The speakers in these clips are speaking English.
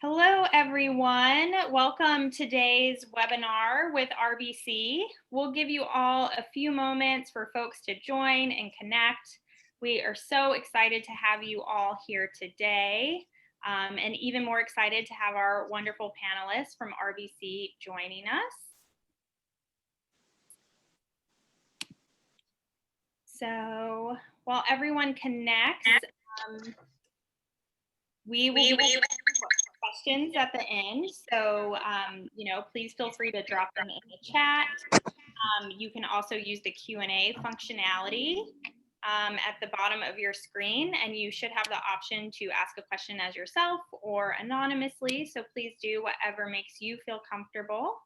Hello, everyone. Welcome to today's webinar with RBC. We'll give you all a few moments for folks to join and connect. We are so excited to have you all here today, and even more excited to have our wonderful panelists from RBC joining us. So while everyone connects, we will be questions at the end. So, please feel free to drop them in the chat. You can also use the Q&A functionality at the bottom of your screen, and you should have the option to ask a question as yourself or anonymously. So please do whatever makes you feel comfortable.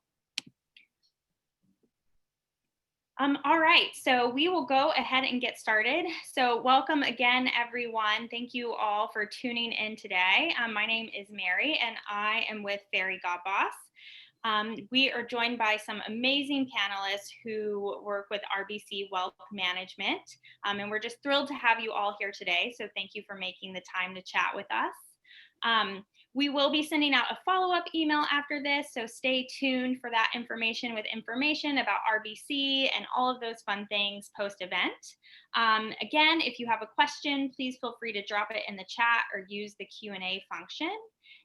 All right, so we will go ahead and get started. So welcome again, everyone. Thank you all for tuning in today. My name is Mary, and I am with Fairy Godboss. We are joined by some amazing panelists who work with RBC Wealth Management, and we're just thrilled to have you all here today. So thank you for making the time to chat with us. We will be sending out a follow-up email after this, so stay tuned for that information with information about RBC and all of those fun things post-event. Again, if you have a question, please feel free to drop it in the chat or use the Q&A function.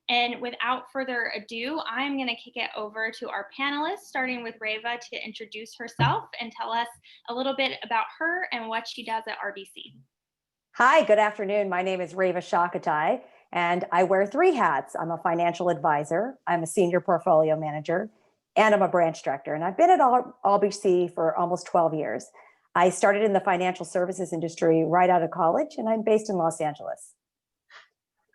And without further ado, I'm going to kick it over to our panelists, starting with Reva to introduce herself and tell us a little bit about her and what she does at RBC. Hi, good afternoon. My name is Reva Shakatai, and I wear three hats. I'm a financial advisor, I'm a senior portfolio manager, and I'm a branch director. And I've been at RBC for almost 12 years. I started in the financial services industry right out of college, and I'm based in Los Angeles.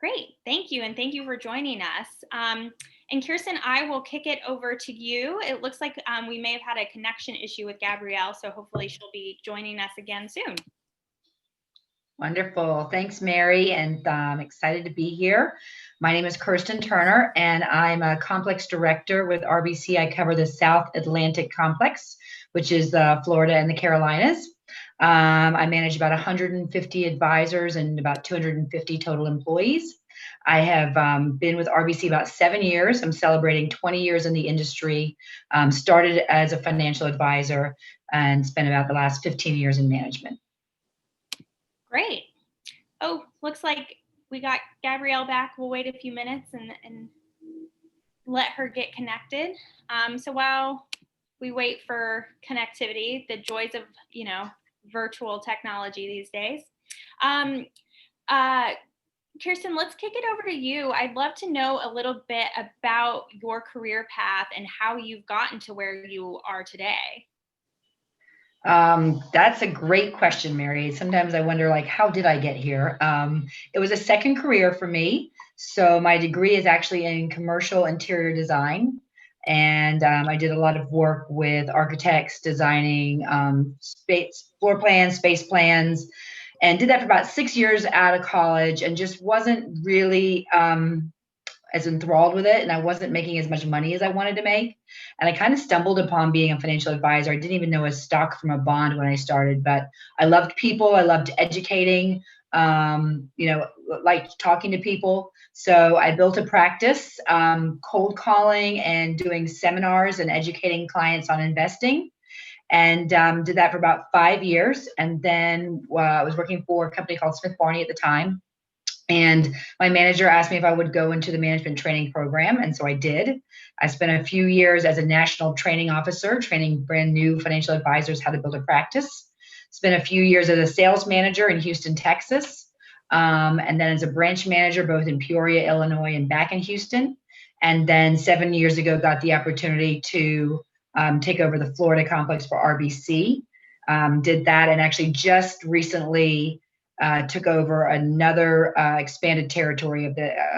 Great, thank you, and thank you for joining us. And Kirsten, I will kick it over to you. It looks like we may have had a connection issue with Gabrielle, so hopefully she'll be joining us again soon. Wonderful. Thanks, Mary, and I'm excited to be here. My name is Kirsten Turner, and I'm a complex director with RBC. I cover the South Atlantic complex, which is Florida and the Carolinas. I manage about 150 advisors and about 250 total employees. I have been with RBC about 7 years. I'm celebrating 20 years in the industry. Started as a financial advisor and spent about the last 15 years in management. Great. Oh, looks like we got Gabrielle back. We'll wait a few minutes and let her get connected. So while we wait for connectivity, the joys of, virtual technology these days. Kirsten, let's kick it over to you. I'd love to know a little bit about your career path and how you've gotten to where you are today. That's a great question, Mary. Sometimes I wonder, how did I get here? It was a second career for me. So my degree is actually in commercial interior design. And I did a lot of work with architects designing floor plans, space plans, and did that for about 6 years out of college and just wasn't really as enthralled with it, and I wasn't making as much money as I wanted to make. And I kind of stumbled upon being a financial advisor. I didn't even know a stock from a bond when I started, but I loved people. I loved educating, like talking to people. So I built a practice, cold calling and doing seminars and educating clients on investing, and did that for about 5 years. And then I was working for a company called Smith Barney at the time. And my manager asked me if I would go into the management training program. And so I did. I spent a few years as a national training officer, training brand new financial advisors how to build a practice. Spent a few years as a sales manager in Houston, Texas. And then as a branch manager, both in Peoria, Illinois, and back in Houston. And then 7 years ago, got the opportunity to take over the Florida complex for RBC. Did that, and actually just recently took over another expanded territory of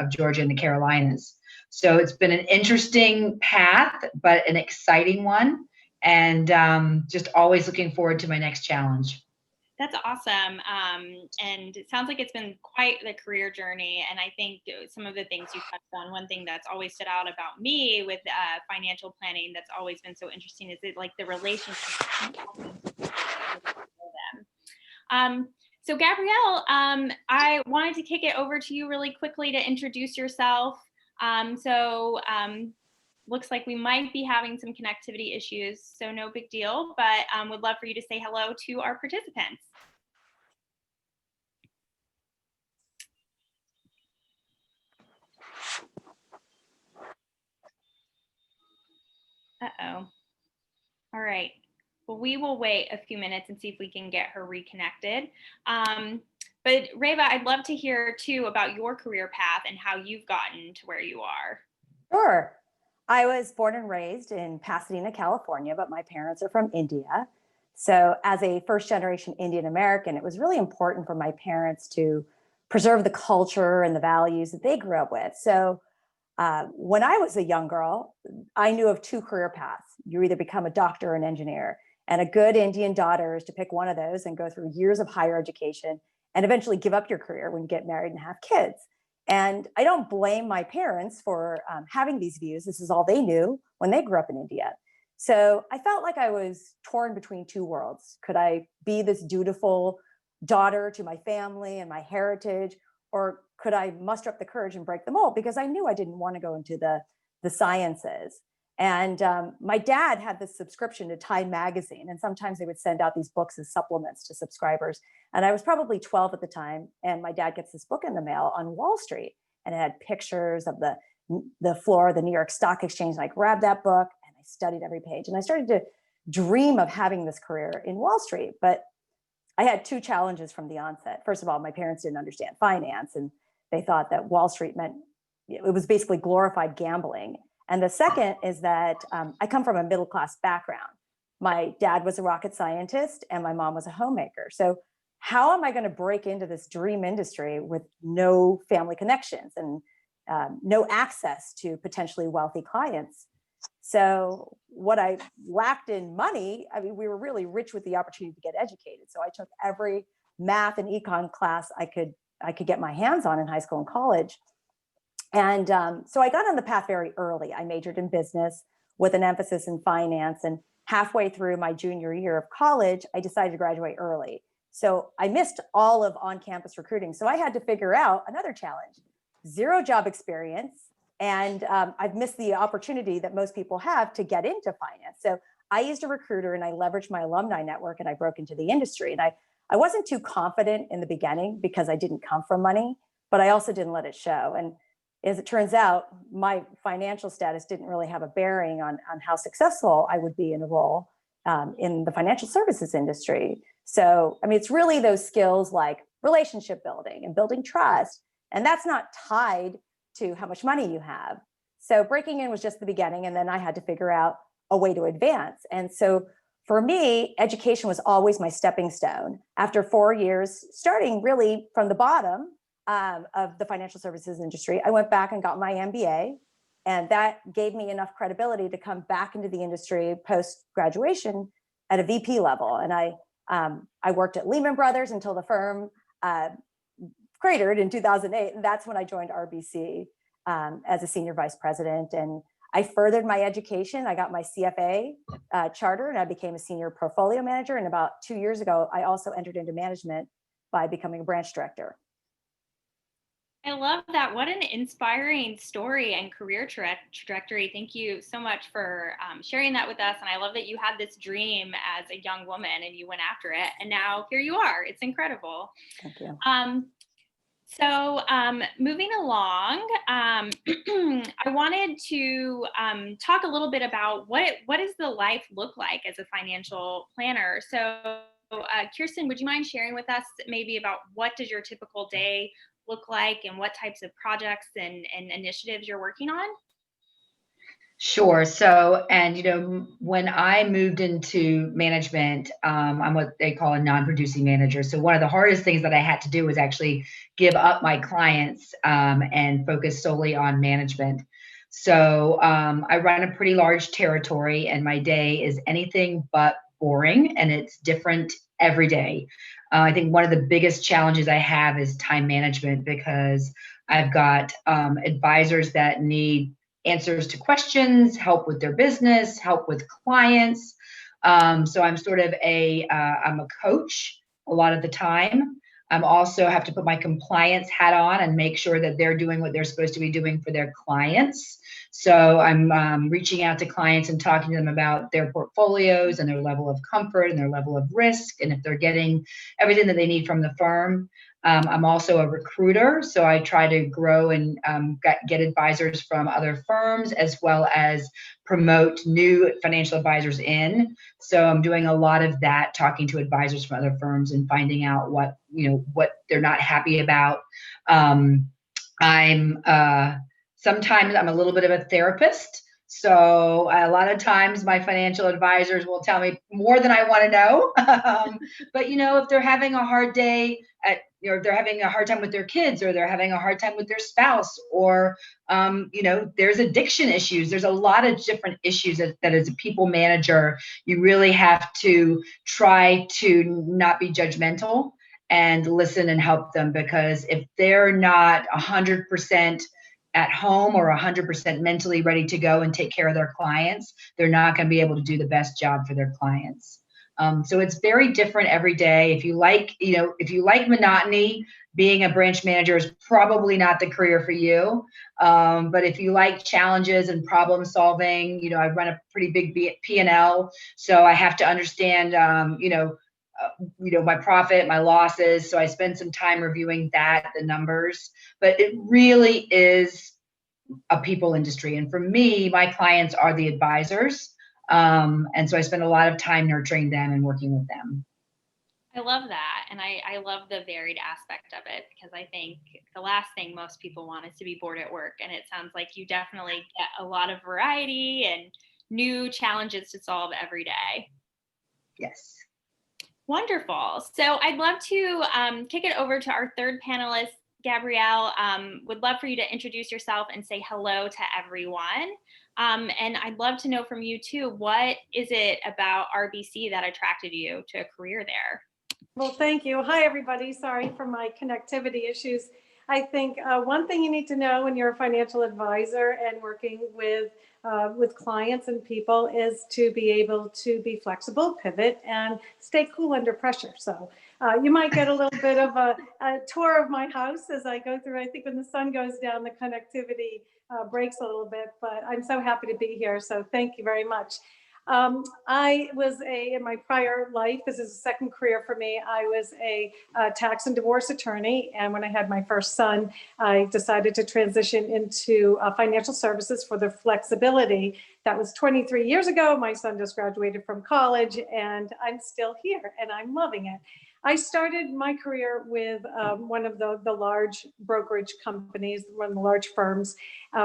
Georgia and the Carolinas. So it's been an interesting path, but an exciting one, and just always looking forward to my next challenge. That's awesome. And it sounds like it's been quite the career journey. And I think some of the things you touched on, one thing that's always stood out about me with financial planning that's always been so interesting is the relationship. So Gabrielle, I wanted to kick it over to you really quickly to introduce yourself. Looks like we might be having some connectivity issues, so no big deal, but would love for you to say hello to our participants. Uh-oh. All right. Well, we will wait a few minutes and see if we can get her reconnected. But Reva, I'd love to hear too about your career path and how you've gotten to where you are. Sure. I was born and raised in Pasadena, California, but my parents are from India. So as a first generation Indian American, it was really important for my parents to preserve the culture and the values that they grew up with. So when I was a young girl, I knew of two career paths. You either become a doctor or an engineer. And a good Indian daughter is to pick one of those and go through years of higher education and eventually give up your career when you get married and have kids. And I don't blame my parents for having these views. This is all they knew when they grew up in India. So I felt like I was torn between two worlds. Could I be this dutiful daughter to my family and my heritage, or could I muster up the courage and break the mold? Because I knew I didn't want to go into the sciences. And my dad had this subscription to Time magazine, and sometimes they would send out these books as supplements to subscribers. And I was probably 12 at the time, and my dad gets this book in the mail on Wall Street, and it had pictures of the floor of the New York Stock Exchange. And I grabbed that book and I studied every page, and I started to dream of having this career in Wall Street. But I had two challenges from the onset. First of all, my parents didn't understand finance, and they thought that Wall Street meant it was basically glorified gambling. And the second is that I come from a middle-class background. My dad was a rocket scientist and my mom was a homemaker. So how am I going to break into this dream industry with no family connections and no access to potentially wealthy clients? So what I lacked in money, I mean, we were really rich with the opportunity to get educated. So I took every math and econ class I could get my hands on in high school and college. And so I got on the path very early. I majored in business with an emphasis in finance. And halfway through my junior year of college, I decided to graduate early. So I missed all of on-campus recruiting. So I had to figure out another challenge: zero job experience. And I've missed the opportunity that most people have to get into finance. So I used a recruiter and I leveraged my alumni network and I broke into the industry. And I wasn't too confident in the beginning because I didn't come from money, but I also didn't let it show. And as it turns out, my financial status didn't really have a bearing on how successful I would be in a role in the financial services industry. So, I mean, it's really those skills like relationship building and building trust. And that's not tied to how much money you have. So breaking in was just the beginning. And then I had to figure out a way to advance. And so for me, education was always my stepping stone. After 4 years, starting really from the bottom of the financial services industry, I went back and got my MBA. And that gave me enough credibility to come back into the industry post-graduation at a VP level. And I worked at Lehman Brothers until the firm cratered in 2008. And that's when I joined RBC as a senior vice president. And I furthered my education. I got my CFA charter and I became a senior portfolio manager. And about 2 years ago, I also entered into management by becoming a branch director. I love that. What an inspiring story and career trajectory. Thank you so much for sharing that with us. And I love that you had this dream as a young woman and you went after it. And now here you are. It's incredible. Thank you. So moving along, I wanted to talk a little bit about what does the life look like as a financial planner. So Kirsten, would you mind sharing with us maybe about what does your typical day look like and what types of projects and initiatives you're working on? Sure. So, and when I moved into management, I'm what they call a non-producing manager. So one of the hardest things that I had to do was actually give up my clients and focus solely on management. So I run a pretty large territory and my day is anything but boring and it's different every day. I think one of the biggest challenges I have is time management because I've got advisors that need answers to questions, help with their business, help with clients. So I'm sort of I'm a coach a lot of the time. I'm also have to put my compliance hat on and make sure that they're doing what they're supposed to be doing for their clients. So I'm reaching out to clients and talking to them about their portfolios and their level of comfort and their level of risk, and if they're getting everything that they need from the firm. I'm also a recruiter, so I try to grow and get advisors from other firms, as well as promote new financial advisors in. So I'm doing a lot of that, talking to advisors from other firms and finding out what they're not happy about. I'm sometimes I'm a little bit of a therapist. So a lot of times my financial advisors will tell me more than I want to know. But if they're having a hard day if they're having a hard time with their kids, or they're having a hard time with their spouse, or there's addiction issues. There's a lot of different issues that as a people manager, you really have to try to not be judgmental and listen and help them, because if they're not 100% at home or 100% mentally ready to go and take care of their clients, they're not going to be able to do the best job for their clients. So it's very different every day. If you like monotony, being a branch manager is probably not the career for you. But if you like challenges and problem solving, I run a pretty big P&L, so I have to understand, my profit, my losses. So I spend some time reviewing the numbers. But it really is a people industry, and for me, my clients are the advisors. And so I spend a lot of time nurturing them and working with them. I love that. And I love the varied aspect of it, because I think the last thing most people want is to be bored at work. And it sounds like you definitely get a lot of variety and new challenges to solve every day. Yes. Wonderful. So I'd love to kick it over to our third panelist, Gabrielle. Would love for you to introduce yourself and say hello to everyone. And I'd love to know from you too, what is it about RBC that attracted you to a career there? Well, thank you. Hi, everybody. Sorry for my connectivity issues. I think one thing you need to know when you're a financial advisor and working with clients and people is to be able to be flexible, pivot, and stay cool under pressure. So you might get a little bit of a tour of my house as I go through. I think when the sun goes down, the connectivity breaks a little bit, but I'm so happy to be here. So thank you very much. I was in my prior life, this is a second career for me, I was a tax and divorce attorney. And when I had my first son, I decided to transition into financial services for the flexibility. That was 23 years ago. My son just graduated from college, and I'm still here and I'm loving it. I started my career with one of the large brokerage companies, one of the large firms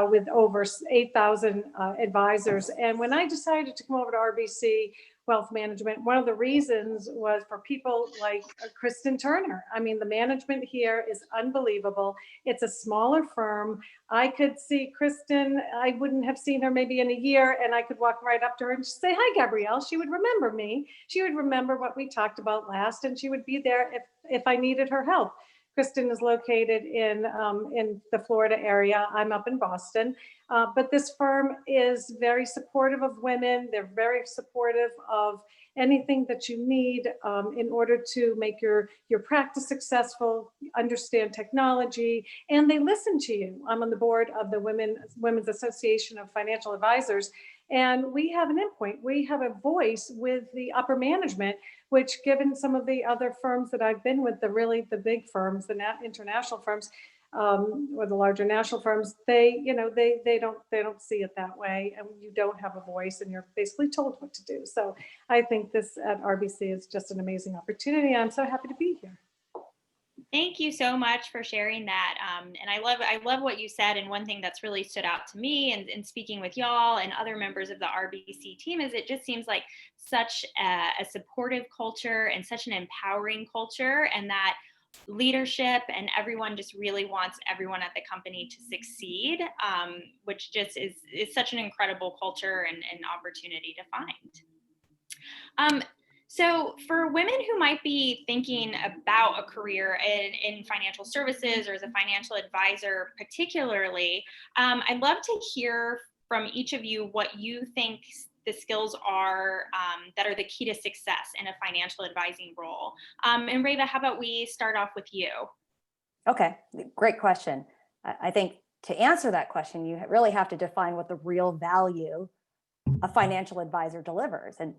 with over 8,000 advisors. And when I decided to come over to RBC Wealth Management, one of the reasons was for people like Kristen Turner. I mean, the management here is unbelievable. It's a smaller firm. I could see Kristen, I wouldn't have seen her maybe in a year, and I could walk right up to her and just say, hi, Gabrielle. She would remember me. She would remember what we talked about last, and she would be there if I needed her help. Kristen is located in the Florida area. I'm up in Boston. But this firm is very supportive of women. They're very supportive of anything that you need in order to make your practice successful, understand technology, and they listen to you. I'm on the board of the Women's Association of Financial Advisors, and we have an endpoint. We have a voice with the upper management, which, given some of the other firms that I've been with, the big firms, the international firms, or the larger national firms, they don't see it that way, and you don't have a voice, and you're basically told what to do. So I think this at RBC is just an amazing opportunity. I'm so happy to be here. Thank you so much for sharing that. And I love what you said. And one thing that's really stood out to me and speaking with y'all and other members of the RBC team is it just seems like such a supportive culture and such an empowering culture, and that leadership and everyone just really wants everyone at the company to succeed, which just is such an incredible culture and opportunity to find. So for women who might be thinking about a career in financial services or as a financial advisor particularly, I'd love to hear from each of you what you think the skills are that are the key to success in a financial advising role. And Reva, how about we start off with you? Okay, great question. I think to answer that question, you really have to define what the real value a financial advisor delivers, and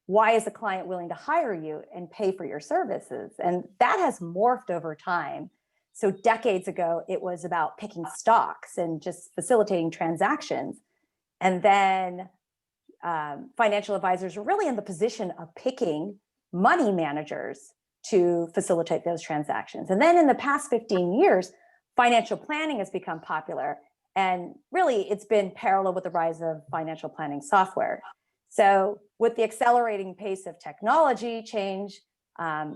why is the client willing to hire you and pay for your services? And that has morphed over time. So decades ago, it was about picking stocks and just facilitating transactions. And then financial advisors are really in the position of picking money managers to facilitate those transactions. And then in the past 15 years, financial planning has become popular. And really, it's been parallel with the rise of financial planning software. So with the accelerating pace of technology change,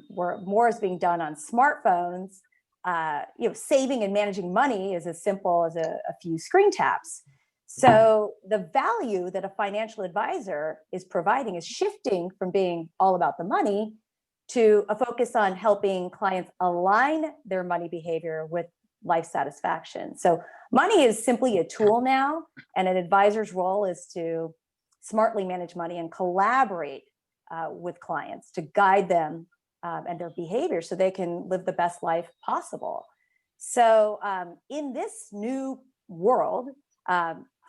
where more is being done on smartphones, saving and managing money is as simple as a few screen taps. So the value that a financial advisor is providing is shifting from being all about the money to a focus on helping clients align their money behavior with life satisfaction. So money is simply a tool now, and an advisor's role is to smartly manage money and collaborate with clients to guide them and their behavior so they can live the best life possible. So in this new world,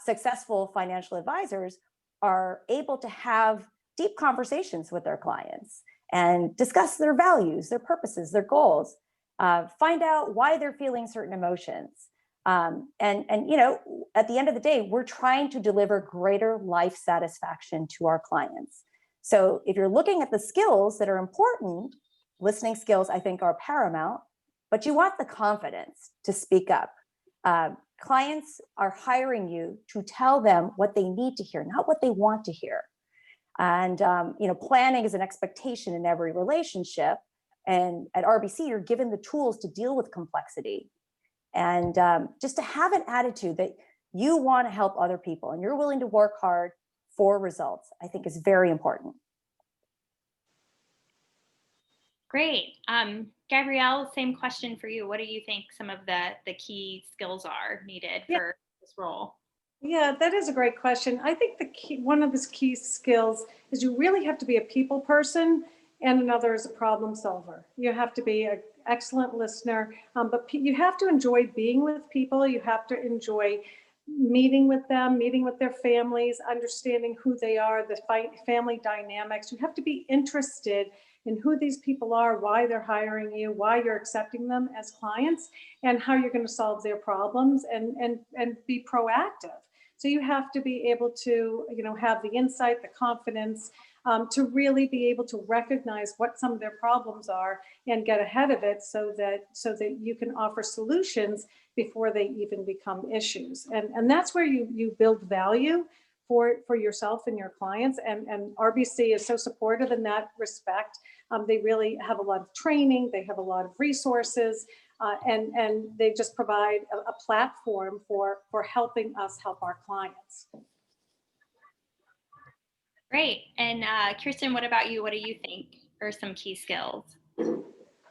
successful financial advisors are able to have deep conversations with their clients and discuss their values, their purposes, their goals, find out why they're feeling certain emotions. And at the end of the day, we're trying to deliver greater life satisfaction to our clients. So if you're looking at the skills that are important, listening skills, I think, are paramount, but you want the confidence to speak up. Clients are hiring you to tell them what they need to hear, not what they want to hear. And, planning is an expectation in every relationship. And at RBC, you're given the tools to deal with complexity. And just to have an attitude that you want to help other people and you're willing to work hard for results, I think is very important. Great. Gabrielle, same question for you. What do you think some of the key skills are needed for this role? Yeah, that is a great question. I think one of the key skills is you really have to be a people person, and another is a problem solver. You have to be an excellent listener, but you have to enjoy being with people. You have to enjoy meeting with them, meeting with their families, understanding who they are, the family dynamics. You have to be interested in who these people are, why they're hiring you, why you're accepting them as clients, and how you're going to solve their problems and be proactive. So you have to be able to, have the insight, the confidence, to really be able to recognize what some of their problems are and get ahead of it so that you can offer solutions before they even become issues. And that's where you build value for yourself and your clients. And RBC is so supportive in that respect. They really have a lot of training. They have a lot of resources. And they just provide a platform for helping us help our clients. Great. And Kirsten, what about you? What do you think are some key skills?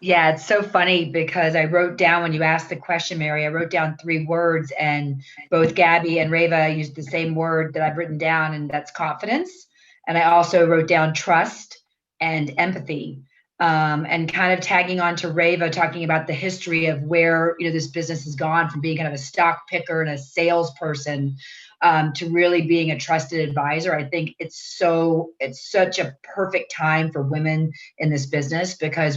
Yeah, it's so funny because I wrote down, when you asked the question, Mary, I wrote down 3 words, and both Gabby and Reva used the same word that I've written down, and that's confidence. And I also wrote down trust and empathy. And kind of tagging on to Reva, talking about the history of where this business has gone from being kind of a stock picker and a salesperson to really being a trusted advisor. I think it's such a perfect time for women in this business, because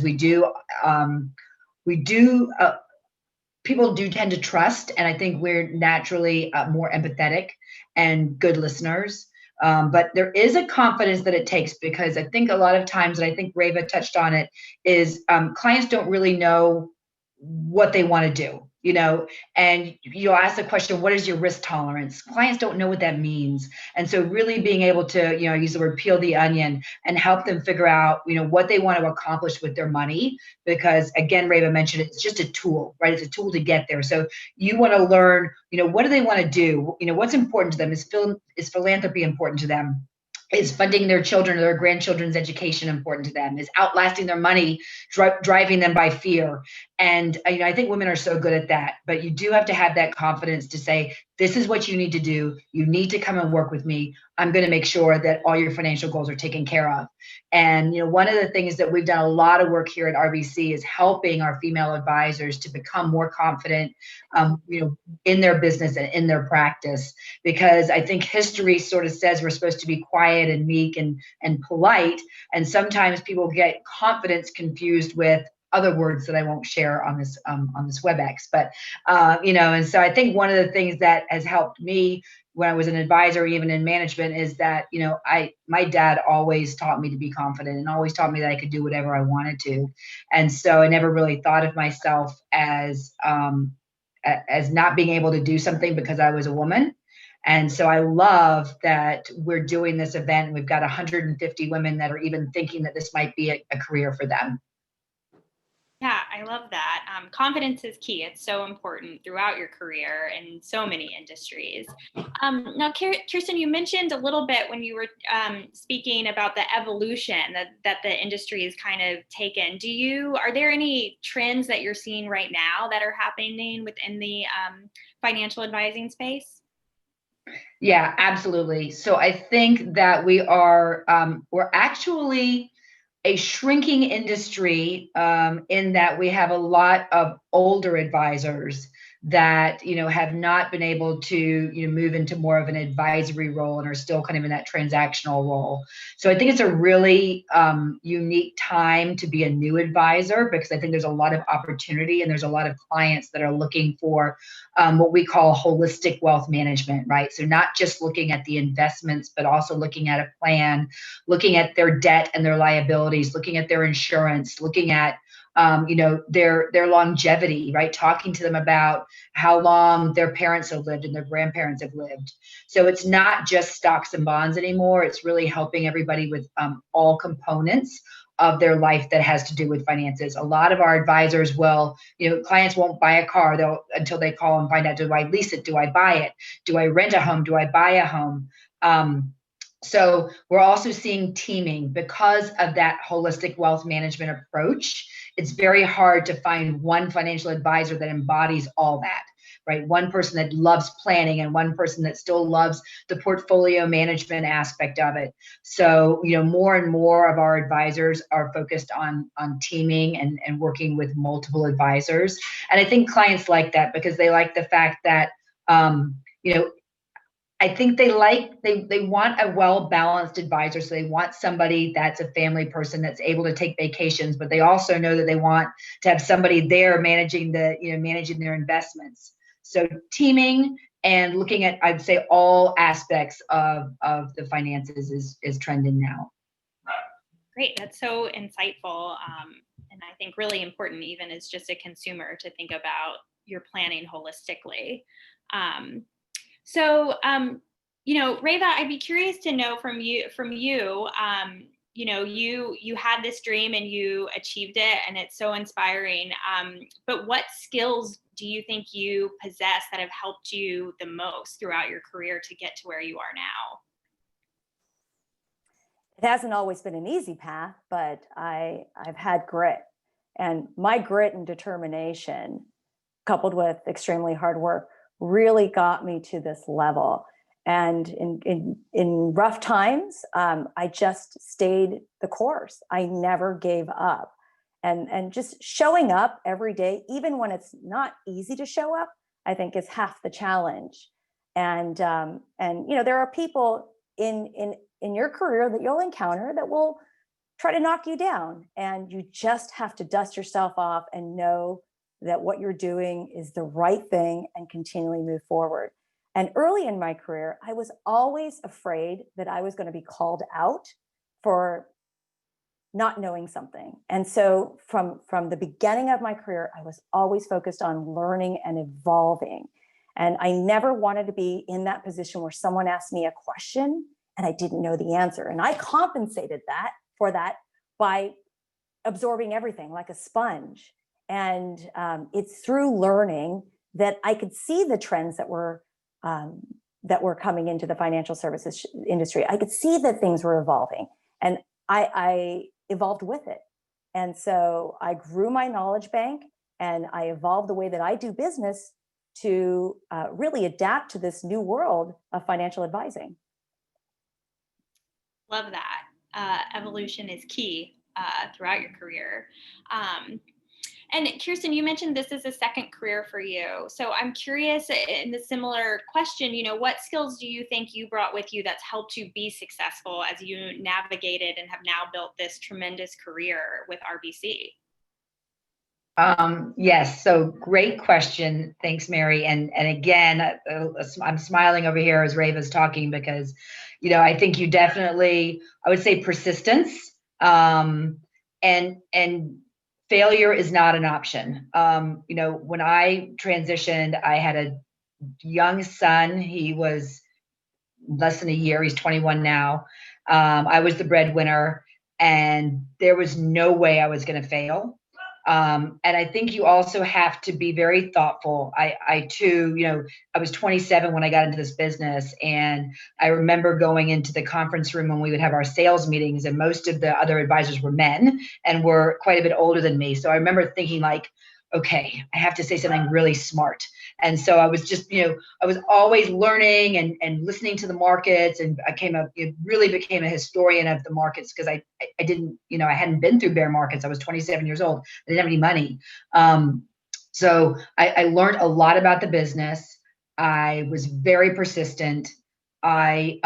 people do tend to trust, and I think we're naturally more empathetic and good listeners. But there is a confidence that it takes, because I think a lot of times, and I think Reva touched on it, is clients don't really know what they want to do, and you'll ask the question, what is your risk tolerance? Clients don't know what that means. And so really being able to, use the word peel the onion and help them figure out, what they want to accomplish with their money. Because again, Reva mentioned it's just a tool, right? It's a tool to get there. So you want to learn, what do they want to do? What's important to them? Is philanthropy important to them? Is funding their children or their grandchildren's education important to them? Is outlasting their money driving them by fear? And I think women are so good at that, but you do have to have that confidence to say, this is what you need to do. You need to come and work with me. I'm going to make sure that all your financial goals are taken care of. And, one of the things that we've done a lot of work here at RBC is helping our female advisors to become more confident, in their business and in their practice, because I think history sort of says we're supposed to be quiet and meek and polite. And sometimes people get confidence confused with other words that I won't share on this WebEx, but and so I think one of the things that has helped me when I was an advisor, even in management, is that my dad always taught me to be confident and always taught me that I could do whatever I wanted to, and so I never really thought of myself as not being able to do something because I was a woman. And so I love that we're doing this event and we've got 150 women that are even thinking that this might be a career for them. Yeah, I love that. Confidence is key. It's so important throughout your career in so many industries. Now, Kirsten, you mentioned a little bit when you were speaking about the evolution that the industry has kind of taken. Are there any trends that you're seeing right now that are happening within the financial advising space? Yeah, absolutely. So I think that we're actually a shrinking industry, in that we have a lot of older advisors that have not been able to move into more of an advisory role and are still kind of in that transactional role. So I think it's a really unique time to be a new advisor, because I think there's a lot of opportunity and there's a lot of clients that are looking for what we call holistic wealth management, right? So not just looking at the investments, but also looking at a plan, looking at their debt and their liabilities, looking at their insurance, looking at their longevity, right? Talking to them about how long their parents have lived and their grandparents have lived. So it's not just stocks and bonds anymore. It's really helping everybody with all components of their life that has to do with finances. A lot of our advisors clients won't buy a car until they call and find out, do I lease it? Do I buy it? Do I rent a home? Do I buy a home? So we're also seeing teaming because of that holistic wealth management approach. It's very hard to find one financial advisor that embodies all that, right? One person that loves planning and one person that still loves the portfolio management aspect of it. So, more and more of our advisors are focused on teaming and working with multiple advisors. And I think clients like that because they like the fact that, I think they want a well-balanced advisor. So they want somebody that's a family person that's able to take vacations, but they also know that they want to have somebody there managing their investments. So teaming and looking at, I'd say, all aspects of the finances is trending now. Great. That's so insightful. And I think really important even as just a consumer to think about your planning holistically. Reva, I'd be curious to know from you, you had this dream and you achieved it and it's so inspiring. But what skills do you think you possess that have helped you the most throughout your career to get to where you are now? It hasn't always been an easy path, but I've had grit, and my grit and determination coupled with extremely hard work really got me to this level. And in rough times, I just stayed the course. I never gave up. And just showing up every day, even when it's not easy to show up, I think is half the challenge. And there are people in your career that you'll encounter that will try to knock you down. And you just have to dust yourself off and know that what you're doing is the right thing and continually move forward. And early in my career, I was always afraid that I was going to be called out for not knowing something. And so from the beginning of my career, I was always focused on learning and evolving. And I never wanted to be in that position where someone asked me a question and I didn't know the answer. And I compensated for that by absorbing everything like a sponge. And it's through learning that I could see the trends that were coming into the financial services industry. I could see that things were evolving, and I evolved with it. And so I grew my knowledge bank, and I evolved the way that I do business to really adapt to this new world of financial advising. Love that. Evolution is key throughout your career. And Kirsten, you mentioned this is a second career for you. So I'm curious, in the similar question, what skills do you think you brought with you that's helped you be successful as you navigated and have now built this tremendous career with RBC? Yes, so great question. Thanks, Mary. And again, I'm smiling over here as Rave is talking because, I think you definitely, I would say persistence, and failure is not an option. When I transitioned, I had a young son. He was less than a year. He's 21 now. I was the breadwinner, and there was no way I was going to fail. And I think you also have to be very thoughtful. I too, I was 27 when I got into this business, and I remember going into the conference room when we would have our sales meetings, and most of the other advisors were men and were quite a bit older than me. So I remember thinking like, okay, I have to say something really smart. And so I was just, I was always learning and listening to the markets, and really became a historian of the markets because I didn't, I hadn't been through bear markets. I was 27 years old. I didn't have any money. So I learned a lot about the business. I was very persistent. I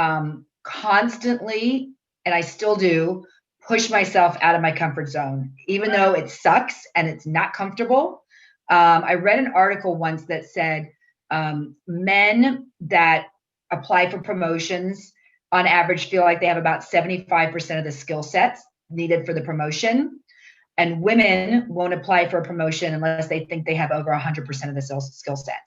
constantly, and I still do, push myself out of my comfort zone, even though it sucks and it's not comfortable. I read an article once that said men that apply for promotions on average feel like they have about 75% of the skill sets needed for the promotion. And women won't apply for a promotion unless they think they have over 100% of the skill sets.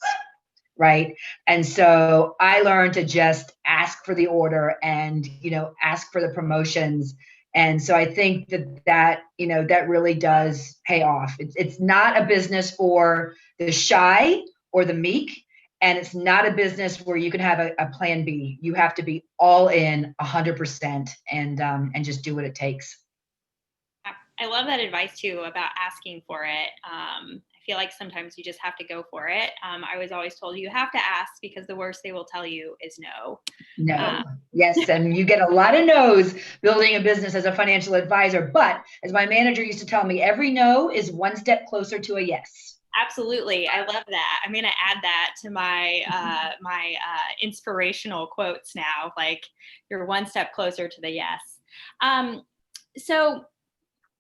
Right. And so I learned to just ask for the order and, ask for the promotions. And so I think that really does pay off. It's not a business for the shy or the meek. And it's not a business where you can have a plan B. You have to be all in 100% and just do what it takes. I love that advice too about asking for it. I feel like sometimes you just have to go for it. I was always told you have to ask because the worst they will tell you is no. No. Yes. And you get a lot of no's building a business as a financial advisor. But as my manager used to tell me, every no is one step closer to a yes. Absolutely. I love that. I'm going to add that to my inspirational quotes now, like you're one step closer to the yes. So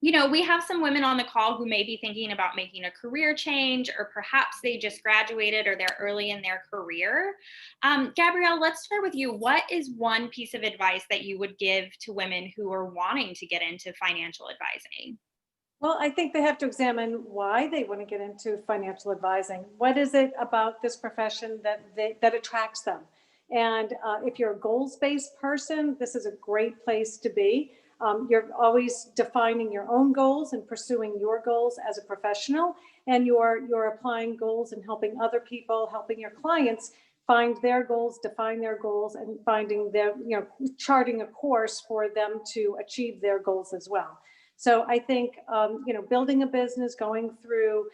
we have some women on the call who may be thinking about making a career change, or perhaps they just graduated or they're early in their career. Gabrielle, let's start with you. What is one piece of advice that you would give to women who are wanting to get into financial advising? Well, I think they have to examine why they want to get into financial advising. What is it about this profession that attracts them? And if you're a goals-based person, this is a great place to be. You're always defining your own goals and pursuing your goals as a professional, and you're applying goals and helping other people, helping your clients find their goals, define their goals, and finding their, charting a course for them to achieve their goals as well. So I think, building a business, going through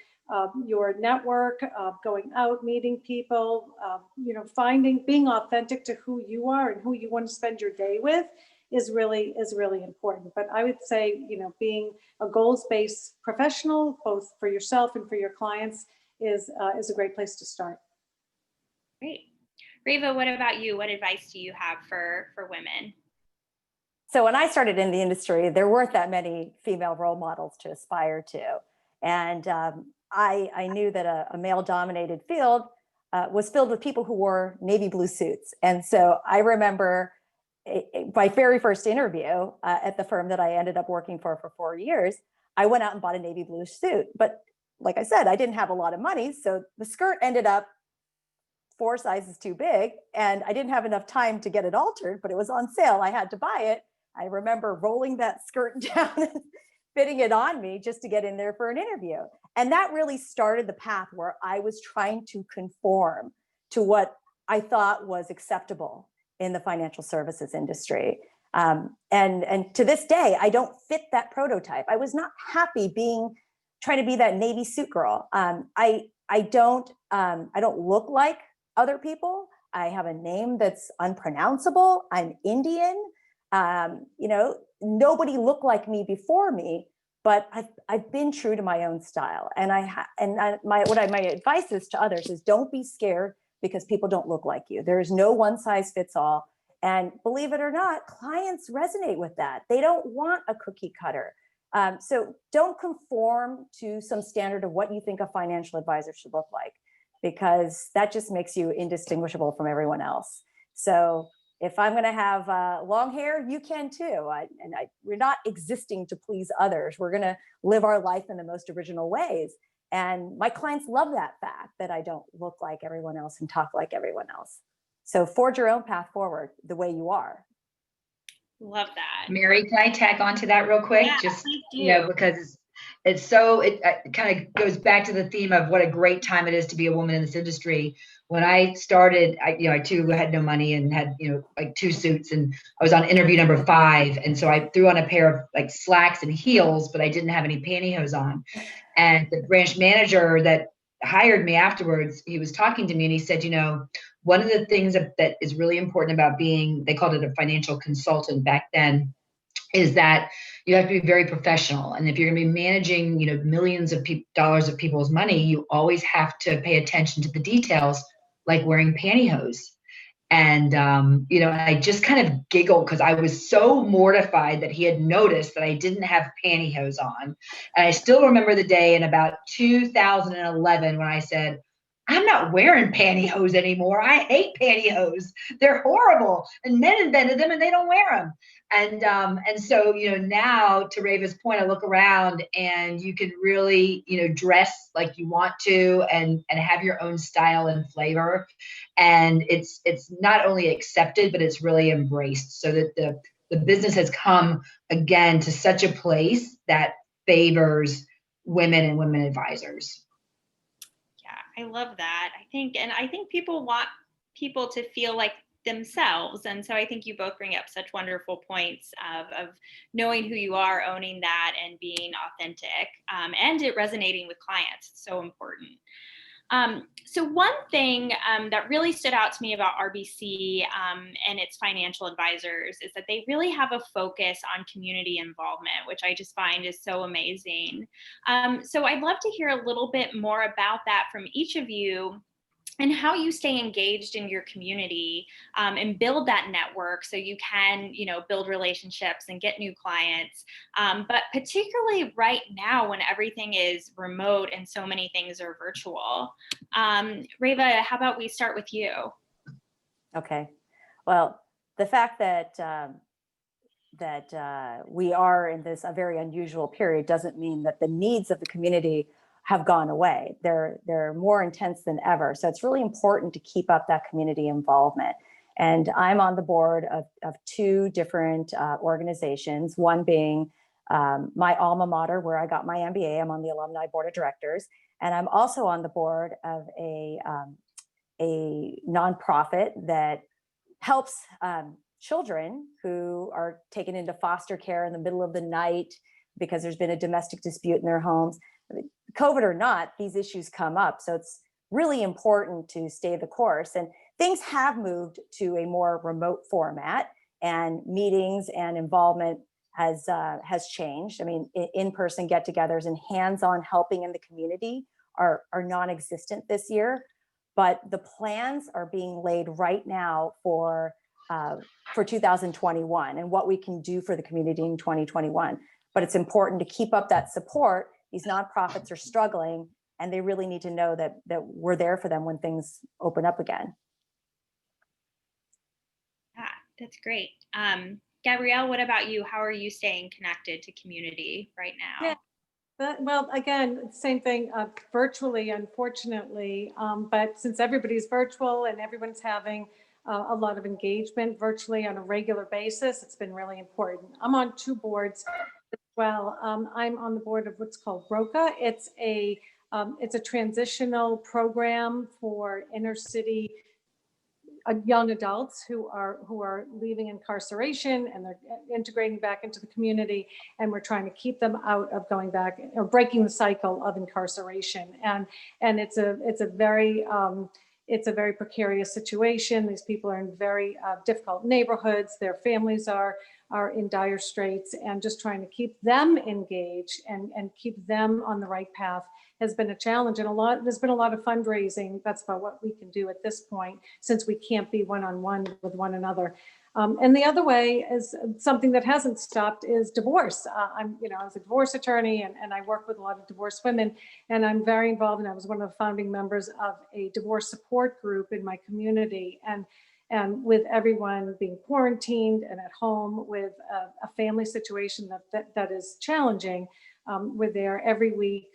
your network, going out, meeting people, being authentic to who you are and who you want to spend your day with is really important. But I would say, being a goals-based professional, both for yourself and for your clients, is a great place to start. Great. Reva, what about you? What advice do you have for women? So when I started in the industry, there weren't that many female role models to aspire to. And I knew that a male-dominated field was filled with people who wore navy blue suits. And so I remember my very first interview at the firm that I ended up working for 4 years, I went out and bought a navy blue suit. But like I said, I didn't have a lot of money. So the skirt ended up 4 sizes too big, and I didn't have enough time to get it altered, but it was on sale. I had to buy it. I remember rolling that skirt down and fitting it on me just to get in there for an interview. And that really started the path where I was trying to conform to what I thought was acceptable in the financial services industry. And to this day, I don't fit that prototype. I was not happy trying to be that navy suit girl. I don't I don't look like other people. I have a name that's unpronounceable. I'm Indian. Nobody looked like me before me, but I've been true to my own style. And my advice is to others is don't be scared because people don't look like you. There is no one size fits all. And believe it or not, clients resonate with that. They don't want a cookie cutter. So don't conform to some standard of what you think a financial advisor should look like, because that just makes you indistinguishable from everyone else. So if I'm going to have long hair, you can too. We're not existing to please others. We're going to live our life in the most original ways. And my clients love that fact that I don't look like everyone else and talk like everyone else. So forge your own path forward the way you are. Love that. Mary, can I tack on to that real quick? Yeah, Just, please do. because it kind of goes back to the theme of what a great time it is to be a woman in this industry. When I started, I too had no money and had, like 2 suits, and I was on interview number 5. And so I threw on a pair of like slacks and heels, but I didn't have any pantyhose on. And the branch manager that hired me afterwards, he was talking to me and he said, one of the things that is really important about being, they called it a financial consultant back then, is that you have to be very professional. And if you're going to be managing, millions of dollars of people's money, you always have to pay attention to the details, like wearing pantyhose. And, I just kind of giggled because I was so mortified that he had noticed that I didn't have pantyhose on. And I still remember the day in about 2011 when I said, I'm not wearing pantyhose anymore. I hate pantyhose. They're horrible. And men invented them and they don't wear them. And so, now to Rave's point, I look around and you can really, dress like you want to and have your own style and flavor. And it's not only accepted, but it's really embraced, so that the business has come again to such a place that favors women and women advisors. I love that. I think people want people to feel like themselves. And so I think you both bring up such wonderful points of knowing who you are, owning that, and being authentic, and it resonating with clients. It's so important. So one thing that really stood out to me about RBC and its financial advisors is that they really have a focus on community involvement, which I just find is so amazing. So I'd love to hear a little bit more about that from each of you, and how you stay engaged in your community and build that network so you can, build relationships and get new clients. But particularly right now when everything is remote and so many things are virtual. Reva, how about we start with you? Okay. Well, the fact that we are in this a very unusual period doesn't mean that the needs of the community have gone away. They're more intense than ever. So it's really important to keep up that community involvement. And I'm on the board of 2 different organizations, one being my alma mater, where I got my MBA. I'm on the alumni board of directors. And I'm also on the board of a nonprofit that helps children who are taken into foster care in the middle of the night because there's been a domestic dispute in their homes. COVID or not, these issues come up. So it's really important to stay the course. And things have moved to a more remote format, and meetings and involvement has changed. I mean, in-person get-togethers and hands-on helping in the community are non-existent this year. But the plans are being laid right now for 2021 and what we can do for the community in 2021. But it's important to keep up that support. These nonprofits are struggling, and they really need to know that we're there for them when things open up again. Yeah, that's great. Gabrielle, what about you? How are you staying connected to community right now? Yeah. Well, again, same thing, virtually, unfortunately, but since everybody's virtual and everyone's having a lot of engagement virtually on a regular basis, it's been really important. I'm on 2 boards as well. I'm on the board of what's called ROCA. It's a transitional program for inner city young adults who are leaving incarceration and they're integrating back into the community, and we're trying to keep them out of going back or breaking the cycle of incarceration. And it's a very precarious situation. These people are in very difficult neighborhoods. Their families are in dire straits, and just trying to keep them engaged and keep them on the right path has been a challenge. And there's been a lot of fundraising. That's about what we can do at this point, since we can't be one-on-one with one another. And the other way is something that hasn't stopped is divorce. I was a divorce attorney, and I work with a lot of divorced women, and I'm very involved. And I was one of the founding members of a divorce support group in my community. And with everyone being quarantined and at home with a family situation that is challenging, we're there every week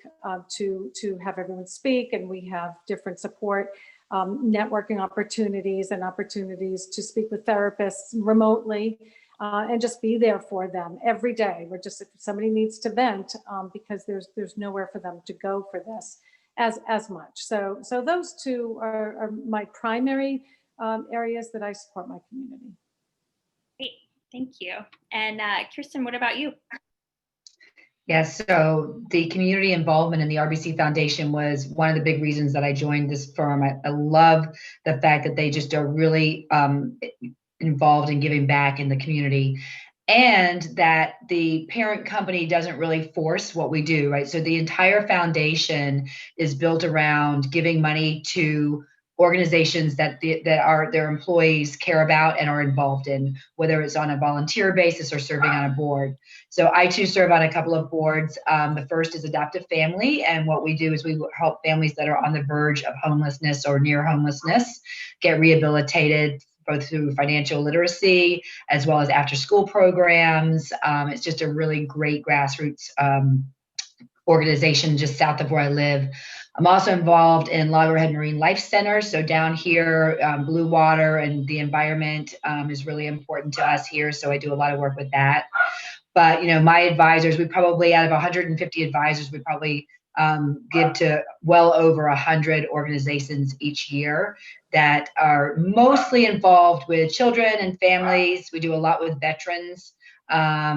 to have everyone speak, and we have different support networking opportunities and opportunities to speak with therapists remotely, and just be there for them every day. We're just, if somebody needs to vent, because there's nowhere for them to go for this as much. So those two are my primary areas that I support my community. Great, thank you. And Kirsten, what about you? Yes, so the community involvement in the RBC Foundation was one of the big reasons that I joined this firm. I love the fact that they just are really involved in giving back in the community, and that the parent company doesn't really force what we do, right? So the entire foundation is built around giving money to organizations that their employees care about and are involved in, whether it's on a volunteer basis or serving on a board. So I too serve on a couple of boards. The first is Adoptive Family, and what we do is we help families that are on the verge of homelessness or near homelessness get rehabilitated, both through financial literacy as well as after school programs. It's just a really great grassroots organization just south of where I live. I'm also involved in Loggerhead Marine Life Center. So down here, blue water and the environment is really important to us here. So I do a lot of work with that. But, my advisors, we probably, out of 150 advisors, we probably give to well over 100 organizations each year that are mostly involved with children and families. We do a lot with veterans.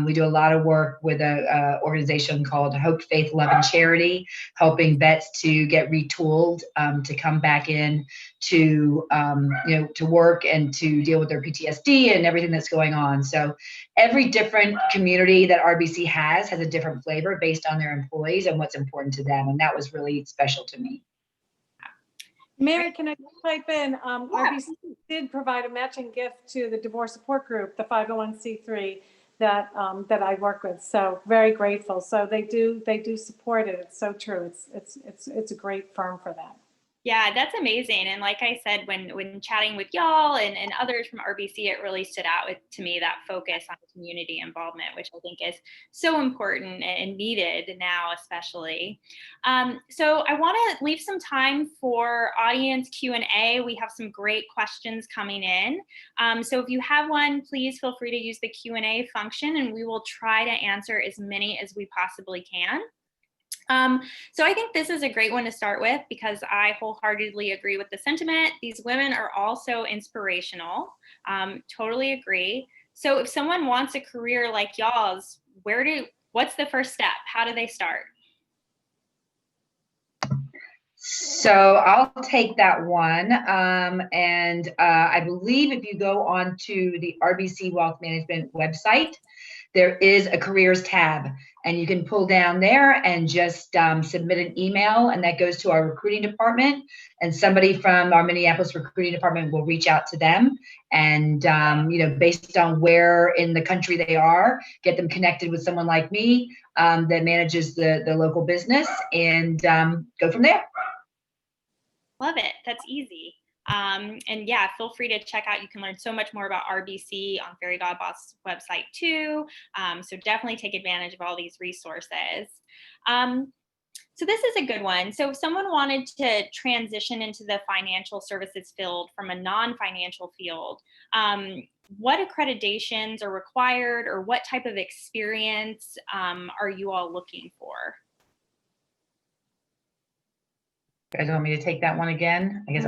We do a lot of work with an organization called Hope, Faith, Love, and Charity, helping vets to get retooled to come back in to work and to deal with their PTSD and everything that's going on. So every different community that RBC has a different flavor based on their employees and what's important to them. And that was really special to me. Mary, can I type in? RBC did provide a matching gift to the divorce support group, the 501c3 that I work with. So very grateful. So they do support it. It's so true. It's a great firm for that. Yeah, that's amazing. And like I said, when chatting with y'all and others from RBC, it really stood out to me, that focus on community involvement, which I think is so important and needed now, especially. So I want to leave some time for audience Q&A. We have some great questions coming in. So if you have one, please feel free to use the Q&A function, and we will try to answer as many as we possibly can. So I think this is a great one to start with, because I wholeheartedly agree with the sentiment. These women are also inspirational. Totally agree. So if someone wants a career like y'all's, what's the first step? How do they start? So I'll take that one. And I believe if you go on to the RBC Wealth Management website, there is a careers tab, and you can pull down there and just submit an email, and that goes to our recruiting department, and somebody from our Minneapolis recruiting department will reach out to them and, based on where in the country they are, get them connected with someone like me that manages the local business, and go from there. Love it. That's easy. And yeah, feel free to check out. You can learn so much more about RBC on Fairy Godboss website too. So definitely take advantage of all these resources. So this is a good one. So if someone wanted to transition into the financial services field from a non-financial field, what accreditations are required, or what type of experience are you all looking for? You guys want me to take that one again? I guess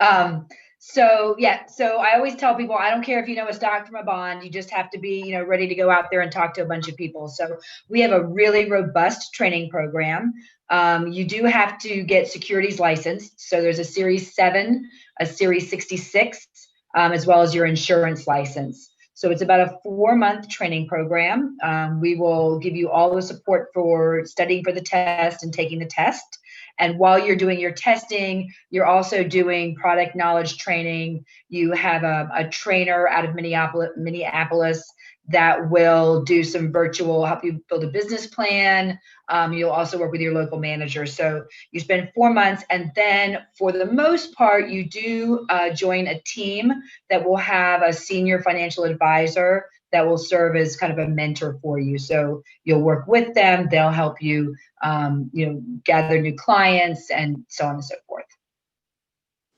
I'll. So yeah, so I always tell people, I don't care if you know a stock from a bond, you just have to be, ready to go out there and talk to a bunch of people. So we have a really robust training program. You do have to get securities licensed. So there's a Series 7, a Series 66, as well as your insurance license. So it's about a 4-month training program. We will give you all the support for studying for the test and taking the test. And while you're doing your testing, you're also doing product knowledge training. You have a trainer out of Minneapolis that will do some virtual, help you build a business plan. You'll also work with your local manager. So you spend 4 months, and then for the most part, you do join a team that will have a senior financial advisor that will serve as kind of a mentor for you. So you'll work with them. They'll help you, gather new clients and so on and so forth.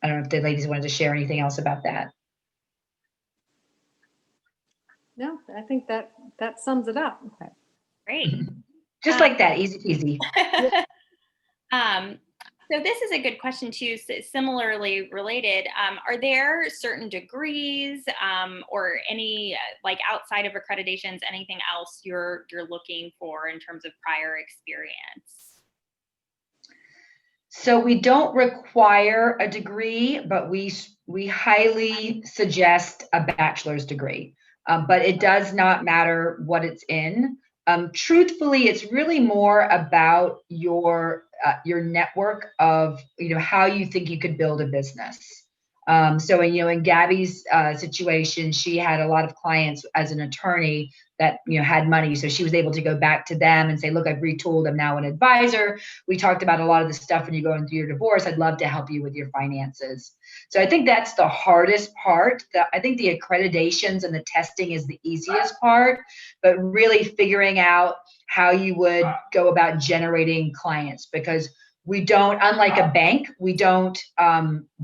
I don't know if the ladies wanted to share anything else about that. No, I think that sums it up. Okay. Great. Just like that, easy peasy. So this is a good question too, similarly related. Are there certain degrees or any like outside of accreditations, anything else you're looking for in terms of prior experience? So we don't require a degree, but we highly suggest a bachelor's degree. But it does not matter what it's in. Truthfully, it's really more about your network of how you think you could build a business. So in Gabby's situation, she had a lot of clients as an attorney that had money, so she was able to go back to them and say, look, I've retooled, I'm now an advisor. We talked about a lot of the stuff when you're going through your divorce. I'd love to help you with your finances. So I think that's the hardest part. I think the accreditations and the testing is the easiest part, but really figuring out how you would go about generating clients, because we don't, unlike a bank, we don't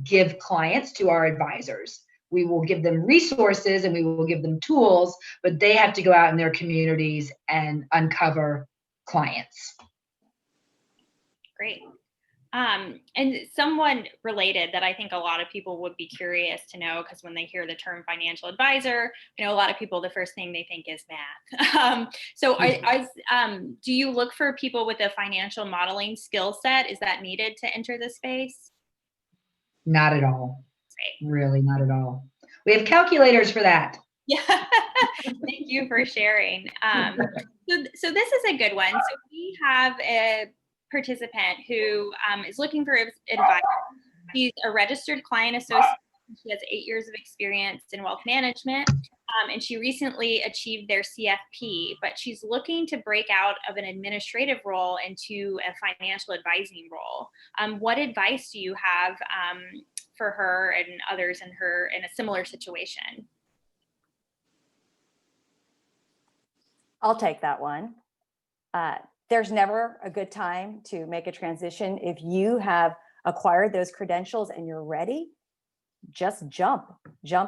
give clients to our advisors. We will give them resources and we will give them tools, but they have to go out in their communities and uncover clients. Great. And someone related that I think a lot of people would be curious to know, because when they hear the term financial advisor, a lot of people, the first thing they think is math. Do you look for people with a financial modeling skill set? Is that needed to enter the space? Not at all. Great. Really, not at all. We have calculators for that. Yeah. Thank you for sharing. So this is a good one. So we have a participant who is looking for advice. She's a registered client associate. She has 8 years of experience in wealth management, and she recently achieved their CFP, but she's looking to break out of an administrative role into a financial advising role. What advice do you have for her and others in a similar situation? I'll take that one. There's never a good time to make a transition. If you have acquired those credentials and you're ready, just jump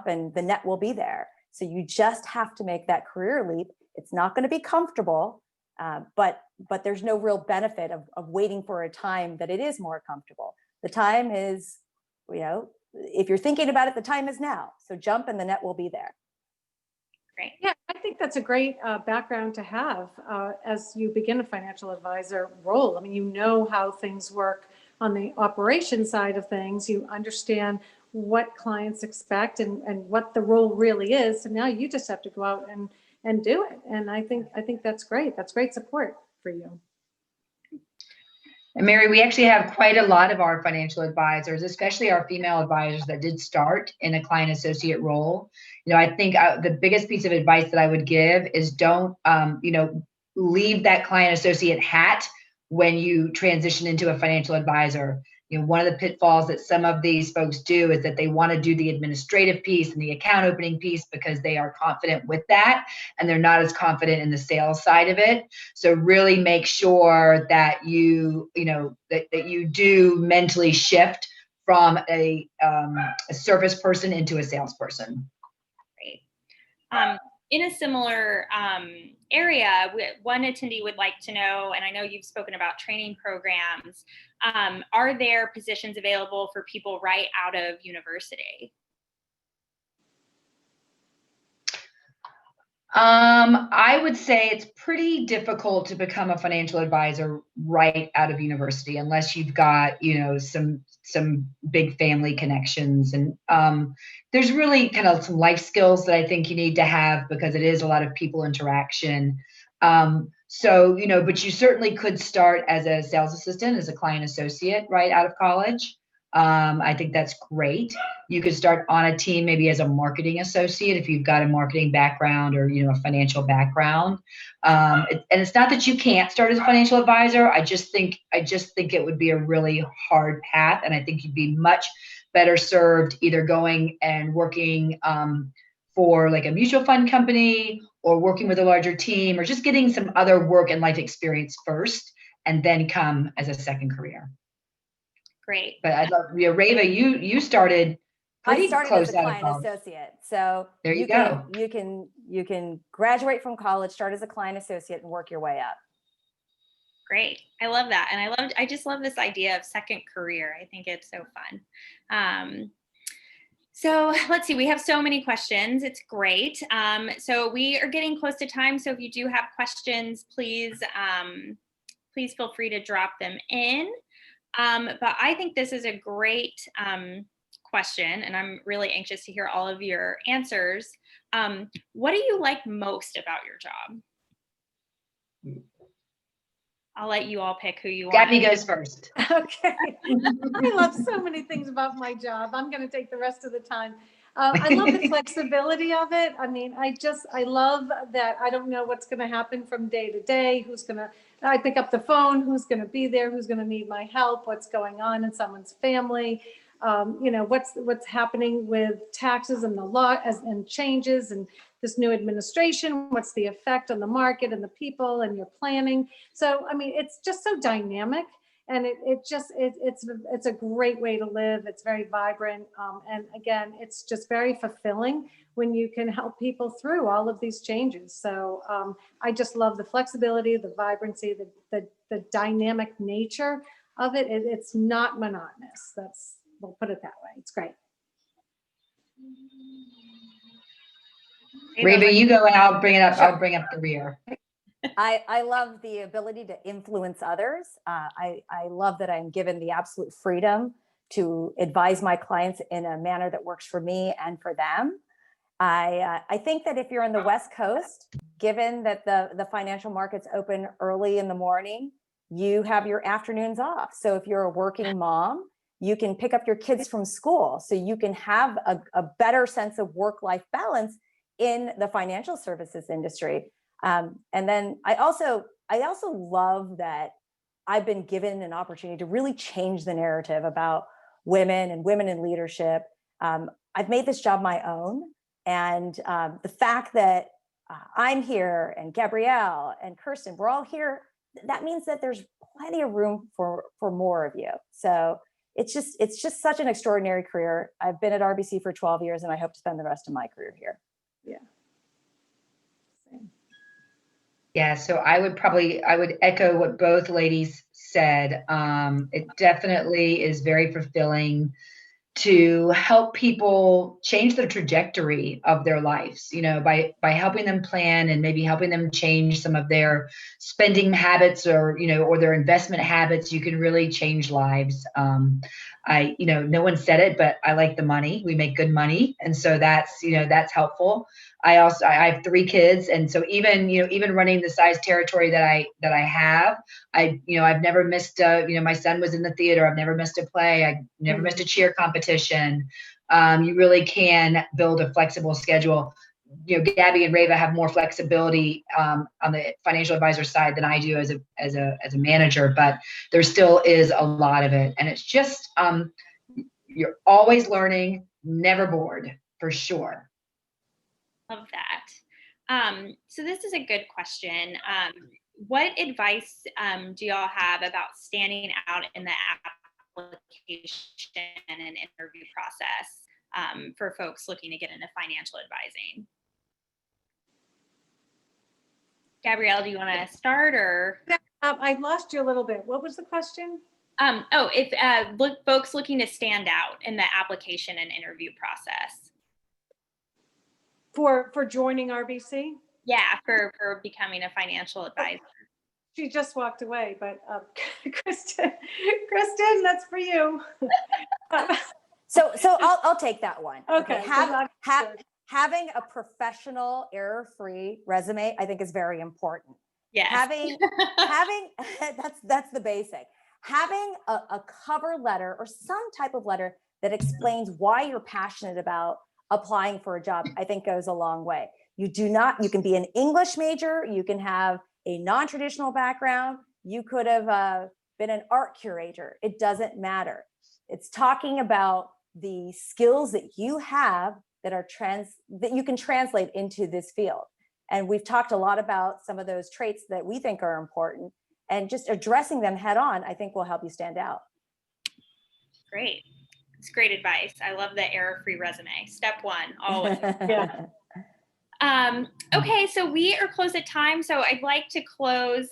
and the net will be there. So you just have to make that career leap. It's not going to be comfortable, but there's no real benefit of waiting for a time that it is more comfortable. The time is, if you're thinking about it, the time is now. So jump and the net will be there. Great. Yeah, I think that's a great background to have as you begin a financial advisor role. I mean, you know how things work on the operation side of things. You understand what clients expect and what the role really is. So now you just have to go out and do it. And I think that's great. That's great support for you. And Mary, we actually have quite a lot of our financial advisors, especially our female advisors that did start in a client associate role. I think the biggest piece of advice that I would give is don't, leave that client associate hat when you transition into a financial advisor. One of the pitfalls that some of these folks do is that they want to do the administrative piece and the account opening piece because they are confident with that, and they're not as confident in the sales side of it. So really make sure that you do mentally shift from a service person into a salesperson. Great. In a similar area, one attendee would like to know, and I know you've spoken about training programs, are there positions available for people right out of university? I would say it's pretty difficult to become a financial advisor right out of university, unless you've got, some big family connections. And there's really kind of some life skills that I think you need to have, because it is a lot of people interaction. But you certainly could start as a sales assistant, as a client associate right out of college. I think that's great. You could start on a team, maybe as a marketing associate, if you've got a marketing background or, a financial background. And it's not that you can't start as a financial advisor. I just think it would be a really hard path. And I think you'd be much better served either going and working, for like a mutual fund company, or working with a larger team, or just getting some other work and life experience first, and then come as a second career. Great. But I love, Rava, you started pretty I started close as a out of client college. associate. So There you go. You can graduate from college, start as a client associate, and work your way up. Great. I love that. And I just love this idea of second career. I think it's so fun. So let's see, we have so many questions. It's great. So we are getting close to time. So if you do have questions, please feel free to drop them in. But I think this is a great question, and I'm really anxious to hear all of your answers. What do you like most about your job? I'll let you all pick who you want. Gabby goes first. Okay. I love so many things about my job. I'm going to take the rest of the time. I love the flexibility of it. I mean, I love that I don't know what's going to happen from day to day. I pick up the phone, who's going to be there, who's going to need my help, what's going on in someone's family, what's happening with taxes and the law and changes and this new administration, what's the effect on the market and the people and your planning. So, I mean, it's just so dynamic, and it's a great way to live. It's very vibrant. And again, it's just very fulfilling when you can help people through all of these changes. So I just love the flexibility, the vibrancy, the dynamic nature of it. It's not monotonous. We'll put it that way. It's great. Rava, you go and I'll bring it up. Sure. I'll bring up the rear. I love the ability to influence others. I love that I'm given the absolute freedom to advise my clients in a manner that works for me and for them. I think that if you're on the West Coast, given that the financial markets open early in the morning, you have your afternoons off. So if you're a working mom, you can pick up your kids from school. So you can have a better sense of work-life balance in the financial services industry. And then I also love that I've been given an opportunity to really change the narrative about women and women in leadership. I've made this job my own. And the fact that I'm here and Gabrielle and Kirsten, we're all here, that means that there's plenty of room for more of you. So it's just such an extraordinary career. I've been at RBC for 12 years and I hope to spend the rest of my career here. Yeah. Same. Yeah, so I would echo what both ladies said. It definitely is very fulfilling to help people change the trajectory of their lives, by helping them plan and maybe helping them change some of their spending habits or their investment habits. You can really change lives. No one said it, but I like the money. We make good money. And so that's helpful. I have 3 kids. And so even running the size territory that I have, I've never missed my son was in the theater. I've never missed a play. I never missed a cheer competition. You really can build a flexible schedule. Gabby and Rava have more flexibility on the financial advisor side than I do as a manager, but there still is a lot of it. And it's just, you're always learning, never bored, for sure. Love that. So this is a good question. What advice do y'all have about standing out in the application and interview process for folks looking to get into financial advising? Gabrielle, do you want to start or? I lost you a little bit. What was the question? If folks looking to stand out in the application and interview process. For joining RBC? Yeah, for becoming a financial advisor. She just walked away, but Kristen, that's for you. So I'll take that one. Okay. Having a professional, error-free resume, I think, is very important. Yes. Having that's the basic. Having a cover letter or some type of letter that explains why you're passionate about applying for a job, I think goes a long way. You can be an English major, you can have a non-traditional background, you could have been an art curator. It doesn't matter. It's talking about the skills that you have that you can translate into this field. And we've talked a lot about some of those traits that we think are important, and just addressing them head on, I think, will help you stand out. Great. It's great advice. I love the error-free resume. Step one, always. Yeah. Okay, so we are close at time. So I'd like to close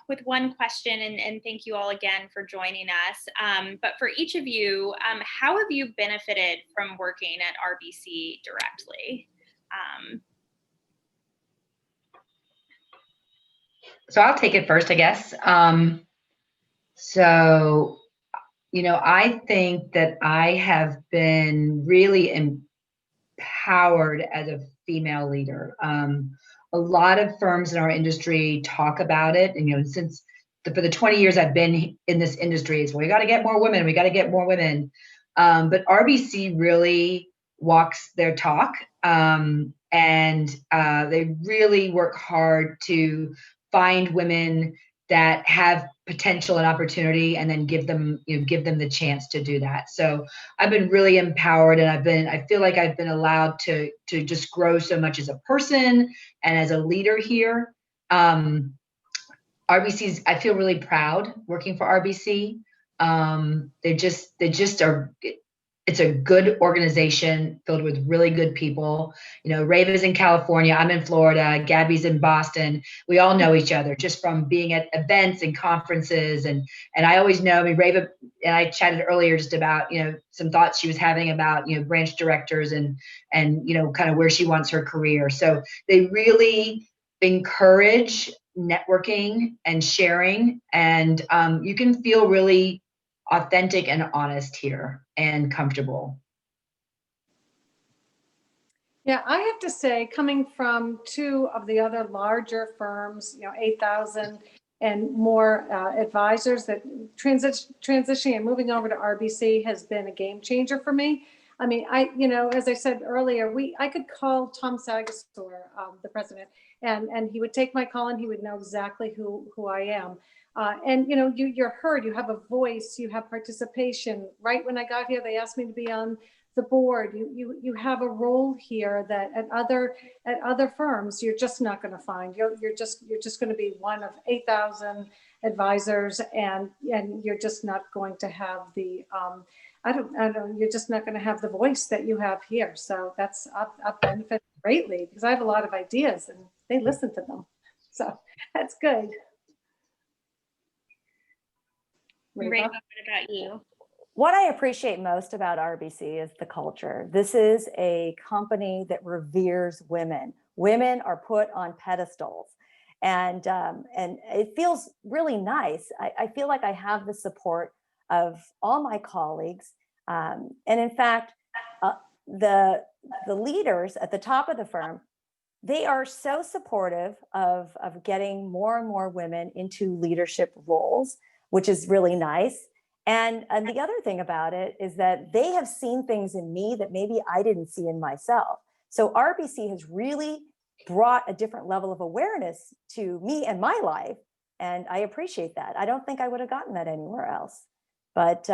with one question, and thank you all again for joining us. But for each of you, how have you benefited from working at RBC directly? So I'll take it first, I guess. So, I think that I have been really empowered as a female leader. A lot of firms in our industry talk about it, and for the 20 years I've been in this industry, is, well, we got to get more women. We got to get more women. But RBC really walks their talk, and they really work hard to find women that have potential and opportunity, and then give them the chance to do that. So I've been really empowered, and I feel like I've been allowed to just grow so much as a person and as a leader here. RBC's, I feel really proud working for RBC. They just are. It's a good organization filled with really good people. Rave is in California. I'm in Florida. Gabby's in Boston. We all know each other just from being at events and conferences. And I always know, Rave and I chatted earlier just about, some thoughts she was having about, branch directors and kind of where she wants her career. So they really encourage networking and sharing, and you can feel really authentic and honest here and comfortable. Yeah, I have to say, coming from two of the other larger firms, 8,000 and more advisors, that transitioning and moving over to RBC has been a game changer for me. As I said earlier, I could call Tom Sagastor, the president, and he would take my call, and he would know exactly who I am. You're heard, you have a voice, you have participation. Right when I got here, they asked me to be on the board. You have a role here that at other firms you're just not going to find. You're just going to be one of 8,000 advisors, and you're just not going to have the you're just not going to have the voice that you have here. So that's I've benefited greatly, because I have a lot of ideas and they listen to them. So that's good. Rava, what about you? What I appreciate most about RBC is the culture. This is a company that reveres women. Women are put on pedestals, and it feels really nice. I feel like I have the support of all my colleagues, and in fact, the leaders at the top of the firm, they are so supportive of getting more and more women into leadership roles, which is really nice. And the other thing about it is that they have seen things in me that maybe I didn't see in myself. So RBC has really brought a different level of awareness to me and my life. And I appreciate that. I don't think I would have gotten that anywhere else. But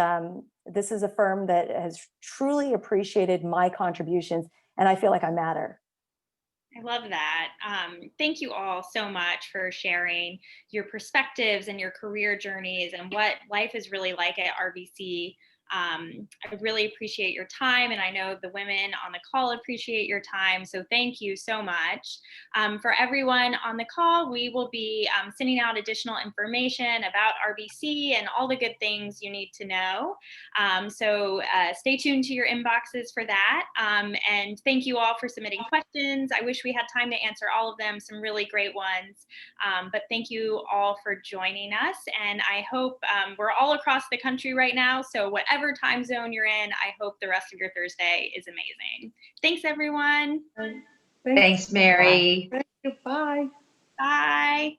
this is a firm that has truly appreciated my contributions, and I feel like I matter. I love that. Thank you all so much for sharing your perspectives and your career journeys and what life is really like at RBC I really appreciate your time, and I know the women on the call appreciate your time, so thank you so much. For everyone on the call, we will be sending out additional information about RBC and all the good things you need to know. So stay tuned to your inboxes for that. And thank you all for submitting questions. I wish we had time to answer all of them, some really great ones. But thank you all for joining us. And I hope we're all across the country right now. So whatever time zone you're in, I hope the rest of your Thursday is amazing. Thanks, everyone. Thanks, Mary. Thank you. Bye. Bye.